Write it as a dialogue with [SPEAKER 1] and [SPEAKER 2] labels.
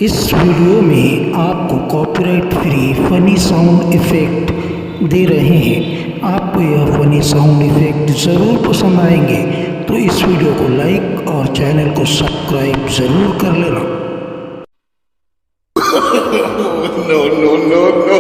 [SPEAKER 1] इस video में आपको copyright free funny sound effect दे रहे हैं। आपको यह फनी साउंड इफ़ेक्ट ज़रूर पसंद आएंगे, तो इस वीडियो को लाइक और चैनल को सब्सक्राइब ज़रूर कर लेना।
[SPEAKER 2] No, no, no, no.